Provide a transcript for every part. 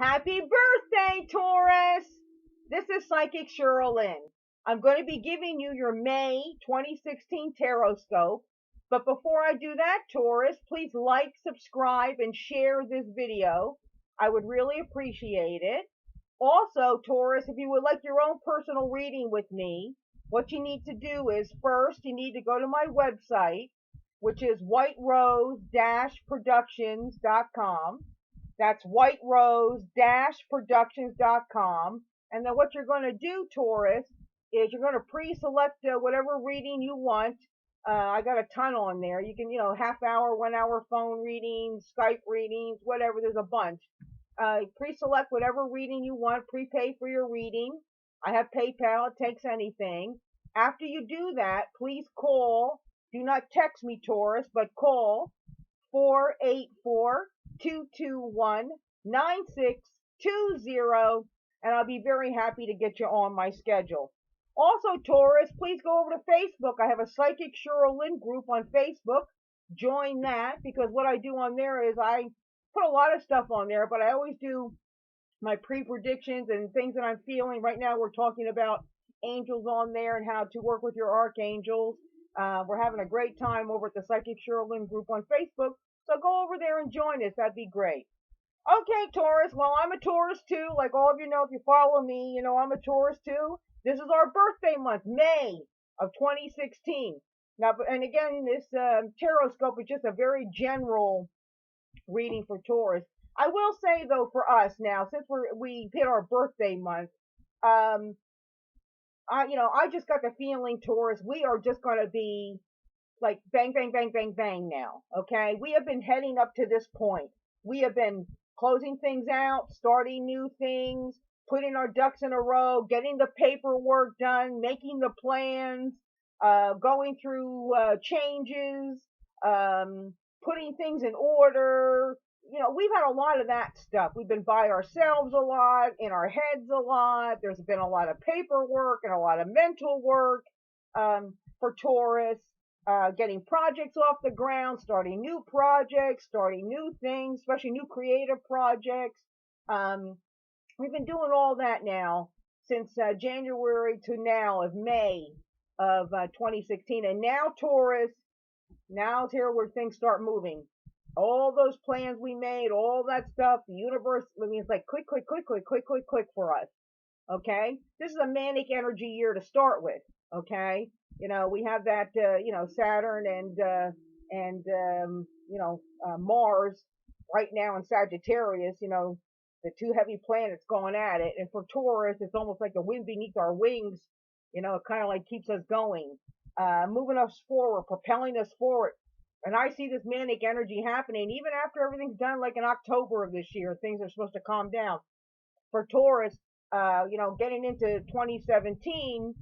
Happy birthday, Taurus! This is Psychic Cheryl Lynn. I'm going to be giving you your May 2016 Tarotscope. But before I do that, Taurus, please like, subscribe, and share this video. I would really appreciate it. Also, Taurus, if you would like your own personal reading with me, what you need to do is first, you need to go to my website, which is whiterose-productions.com. That's whiterose-productions.com. And then what you're going to do, Taurus, is you're going to pre-select whatever reading you want. I got a ton on there. You can, half hour, 1 hour phone readings, Skype readings, whatever. There's a bunch. Pre-select whatever reading you want. Prepay for your reading. I have PayPal. It takes anything. After you do that, please call. Do not text me, Taurus, but call 484-221-9620, and I'll be very happy to get you on my schedule. Also, Taurus, please go over to Facebook. I have a Psychic Cheryl Lynn group on Facebook. Join that, because what I do on there is I put a lot of stuff on there, but I always do my pre-predictions and things that I'm feeling. Right now we're talking about angels on there and how to work with your archangels. We're having a great time over at the Psychic Cheryl Lynn group on Facebook. So go over there and join us. That'd be great. Okay, Taurus. Well, I'm a Taurus too. Like all of you know, if you follow me, you know I'm a Taurus too. This is our birthday month, May of 2016. Now, and again, this Tarotscope is just a very general reading for Taurus. I will say though, for us now, since we hit our birthday month, I just got the feeling, Taurus, we are just going to be like bang, bang, bang, bang, bang now. Okay. We have been heading up to this point. We have been closing things out, starting new things, putting our ducks in a row, getting the paperwork done, making the plans, going through changes, putting things in order. We've had a lot of that stuff. We've been by ourselves a lot, in our heads a lot. There's been a lot of paperwork and a lot of mental work for Taurus. Getting projects off the ground, starting new projects, starting new things, especially new creative projects. We've been doing all that now since January to now of May of 2016. And now Taurus, now's here where things start moving. All those plans we made, all that stuff, the universe, I mean, it's like click, click, click, click, click, click, click for us. Okay? This is a manic energy year to start with. Okay? We have that, Saturn and Mars right now in Sagittarius, the two heavy planets going at it. And for Taurus, it's almost like the wind beneath our wings, it kind of like keeps us going, moving us forward, propelling us forward. And I see this manic energy happening even after everything's done, like in October of this year, things are supposed to calm down. For Taurus, getting into 2017,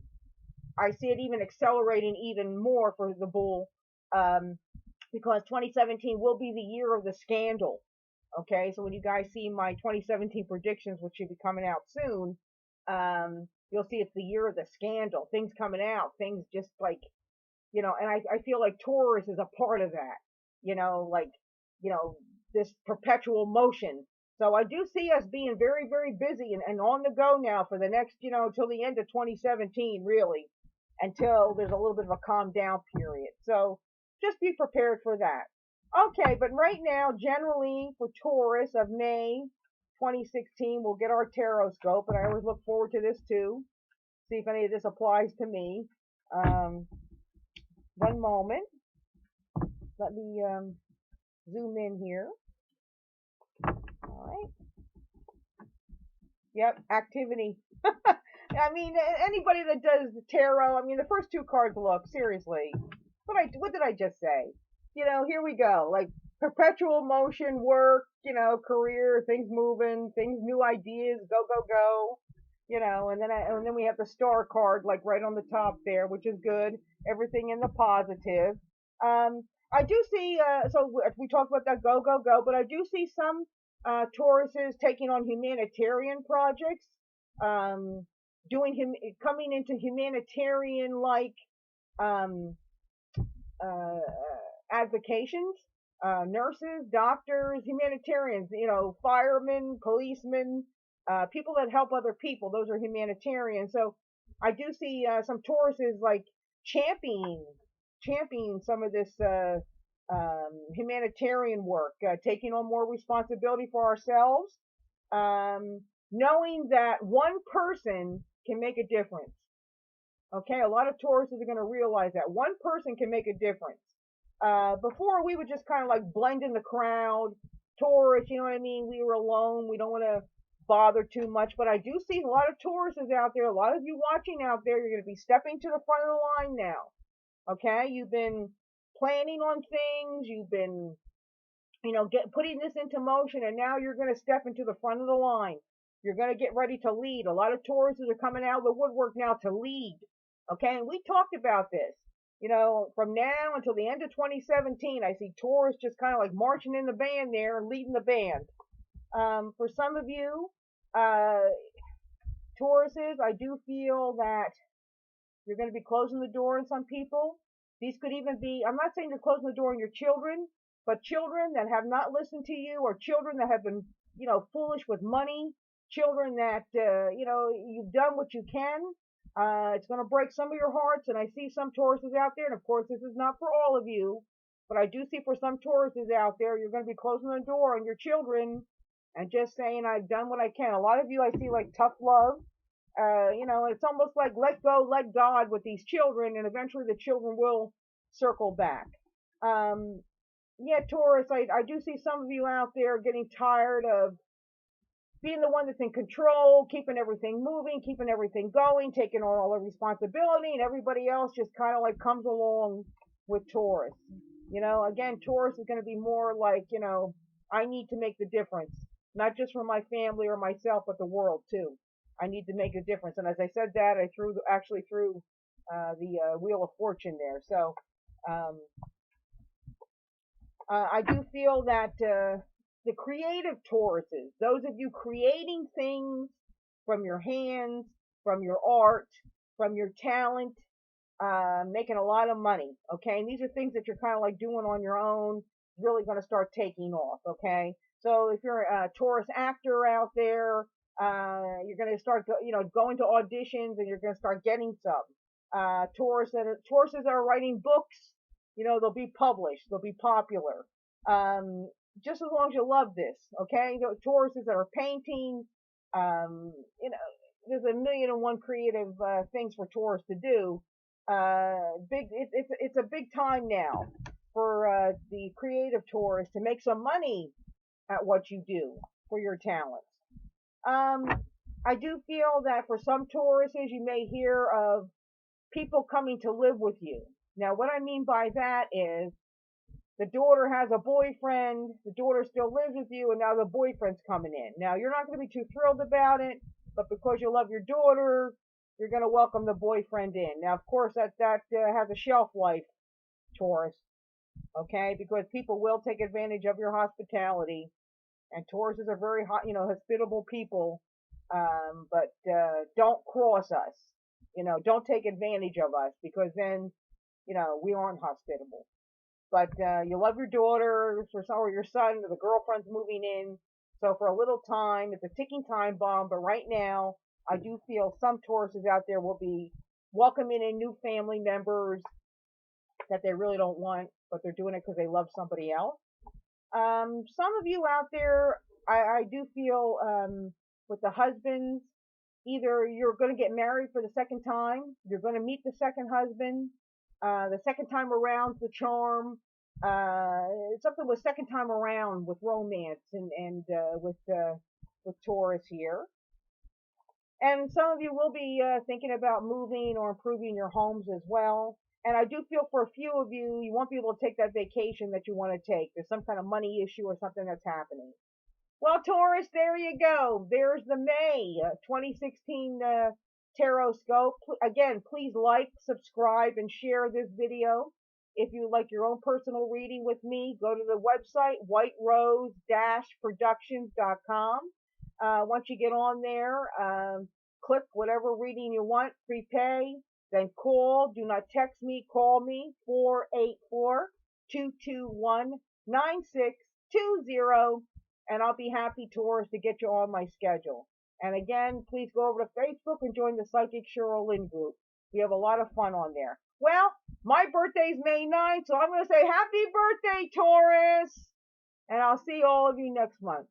I see it even accelerating even more for the bull, because 2017 will be the year of the scandal. Okay, so when you guys see my 2017 predictions, which should be coming out soon, you'll see it's the year of the scandal. Things coming out, things just like, and I feel like Taurus is a part of that, this perpetual motion. So I do see us being very, very busy and on the go now for the next, till the end of 2017, really, until there's a little bit of a calm down period. So just be prepared for that. Okay, but right now, generally for Taurus of May 2016, we'll get our Tarotscope, and I always look forward to this too. See if any of this applies to me. One moment. Let me zoom in here. All right. Yep, activity. I mean, anybody that does tarot, I mean, the first two cards look, seriously. What did I just say? Here we go. Like perpetual motion, work, career, things moving, things, new ideas, go, go, go. And then we have the star card, like right on the top there, which is good. Everything in the positive. I do see, so we talked about that go, go, go, but I do see some Tauruses taking on humanitarian projects, coming into humanitarian like advocations. nurses, doctors, humanitarians, firemen, policemen, people that help other people. Those are humanitarians. So I do see some Tauruses like championing, championing some of this humanitarian work, taking on more responsibility for ourselves, knowing that one person can make a difference. Okay, a lot of Tauruses are going to realize that one person can make a difference. Before we would just kind of like blend in the crowd. Taurus, you know what I mean? We were alone. We don't want to bother too much. But I do see a lot of Tauruses out there. A lot of you watching out there, you're going to be stepping to the front of the line now. Okay, you've been planning on things. You've been, putting this into motion, and now you're going to step into the front of the line. You're going to get ready to lead. A lot of Tauruses are coming out of the woodwork now to lead. Okay, and we talked about this. From now until the end of 2017, I see Taurus just kind of like marching in the band there and leading the band. For some of you, Tauruses, I do feel that you're going to be closing the door on some people. These could even be, I'm not saying you're closing the door on your children, but children that have not listened to you, or children that have been, foolish with money, children that, you've done what you can. It's going to break some of your hearts, and I see some Tauruses out there, and of course this is not for all of you, but I do see for some Tauruses out there, you're going to be closing the door on your children and just saying, I've done what I can. A lot of you I see like tough love. It's almost like let go, let God with these children, and eventually the children will circle back. Yeah, Taurus, I do see some of you out there getting tired of being the one that's in control, keeping everything moving, keeping everything going, taking on all the responsibility, and everybody else just kind of like comes along with Taurus. Again, Taurus is going to be more like, I need to make the difference, not just for my family or myself, but the world too. I need to make a difference. And as I said that, I actually threw the Wheel of Fortune there. So I do feel that the creative Tauruses, those of you creating things from your hands, from your art, from your talent, making a lot of money, okay? And these are things that you're kind of like doing on your own, really going to start taking off, okay? So if you're a Taurus actor out there, you're going to start, going to auditions, and you're going to start getting some. Tauruses that are writing books, they'll be published, they'll be popular. Just as long as you love this, okay? The Tauruses that are painting, there's a million and one creative things for Taurus to do. It's a big time now for the creative Taurus to make some money at what you do for your talents. I do feel that for some Tauruses, you may hear of people coming to live with you. Now, what I mean by that is the daughter has a boyfriend, the daughter still lives with you, and now the boyfriend's coming in. Now, you're not going to be too thrilled about it, but because you love your daughter, you're going to welcome the boyfriend in. Now, of course, that has a shelf life, Taurus, okay? Because people will take advantage of your hospitality, and Tauruses are very hospitable people, but don't cross us. Don't take advantage of us, because then, we aren't hospitable. But you love your daughter, or your son, or the girlfriend's moving in. So for a little time, it's a ticking time bomb. But right now, I do feel some Tauruses out there will be welcoming in new family members that they really don't want, but they're doing it because they love somebody else. Some of you out there, I do feel with the husbands, either you're going to get married for the second time, you're going to meet the second husband. The second time around's the charm. Something with second time around with romance and with Taurus here. And some of you will be thinking about moving or improving your homes as well. And I do feel for a few of you, you won't be able to take that vacation that you want to take. There's some kind of money issue or something that's happening. Well, Taurus, there you go. There's the May 2016 Tarotscope. Again, please like, subscribe, and share this video. If you like your own personal reading with me, go to the website, whiterose-productions.com. Once you get on there, click whatever reading you want, prepay, then call. Do not text me, call me, 484-221-9799. 9620, and I'll be happy, Taurus, to get you on my schedule. And again, please go over to Facebook and join the Psychic Cheryl Lynn group. We have a lot of fun on there. Well, my birthday's May 9th, so I'm going to say happy birthday, Taurus! And I'll see all of you next month.